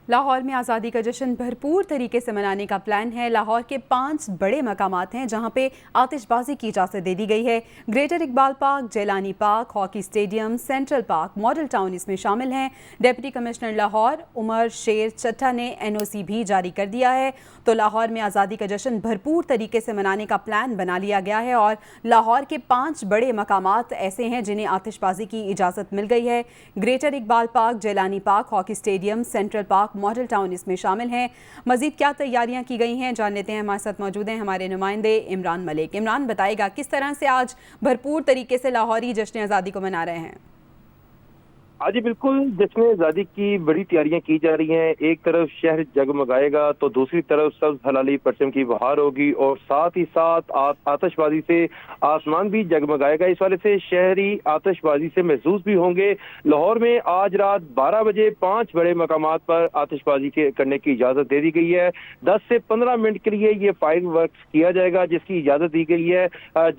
لاہور میں آزادی کا جشن بھرپور طریقے سے منانے کا پلان ہے۔ لاہور کے 5 بڑے مقامات ہیں جہاں پہ آتش بازی کی اجازت دے دی گئی ہے۔ Greater Iqbal park, Jilani park, hockey stadium, central park, model town اس میں شامل ہیں۔ ڈپٹی کمشنر لاہور عمر شیر چٹھا نے NOC بھی جاری کر دیا ہے۔ تو لاہور میں آزادی کا جشن بھرپور طریقے سے منانے کا پلان بنا لیا گیا ہے اور لاہور کے 5 بڑے مقامات ایسے ہیں جنہیں آتش بازی کی اجازت مل گئی ہے۔ Greater Iqbal park, Jilani park, hockey stadium, central park, model town اس میں شامل ہیں۔ مزید کیا تیاریاں کی گئی ہیں جان لیتے ہیں۔ ہمارے ساتھ موجود ہیں ہمارے نمائندے عمران ملک۔ عمران بتائے گا کس طرح سے آج بھرپور طریقے سے لاہوری جشن آزادی کو منا رہے ہیں؟ جی بالکل، جشن آزادی کی بڑی تیاریاں کی جا رہی ہیں۔ ایک طرف شہر جگمگائے گا تو دوسری طرف سبز ہلالی پرچم کی بہار ہوگی اور ساتھ ہی ساتھ آتش بازی سے آسمان بھی جگمگائے گا۔ اس والے سے شہری آتش بازی سے محظوظ بھی ہوں گے۔ لاہور میں آج رات 12 بجے 5 بڑے مقامات پر آتش بازی کرنے کی اجازت دے دی گئی ہے۔ 10 سے 15 منٹ کے لیے یہ فائر ورکس کیا جائے گا جس کی اجازت دی گئی ہے۔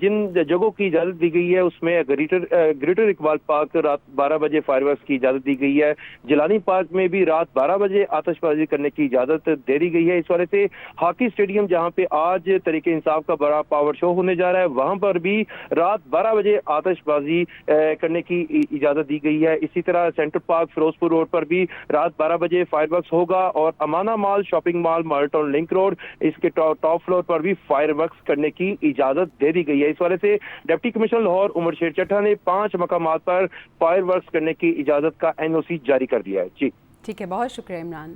جن جگہوں کی اجازت دی گئی ہے اس میں گریٹر اقبال پارک رات 12 بجے فائر کی اجازت دی گئی ہے۔ جیلانی پارک میں بھی رات 12 بجے آتش بازی کرنے کی اجازت دے دی گئی ہے۔ اس والے سے ہاکی اسٹیڈیم جہاں پہ آج تحریک انصاف کا بڑا پاور شو ہونے جا رہا ہے وہاں پر بھی رات 12 بجے آتش بازی کرنے کی اجازت دی گئی ہے۔ اسی طرح سینٹرل پارک فیروز پور روڈ پر بھی رات 12 بجے فائر ورکس ہوگا اور Amanah mall shopping mall model town link road اس کے ٹاپ فلور پر بھی فائر ورکس کرنے کی اجازت دے دی گئی ہے۔ اس والے سے ڈپٹی کمشنر لاہور عمر شیر چٹھا نے 5 مقامات پر فائر ورکس کرنے کی اجازت کا NOC جاری کر دیا ہے۔ جی ٹھیک ہے، بہت شکریہ عمران۔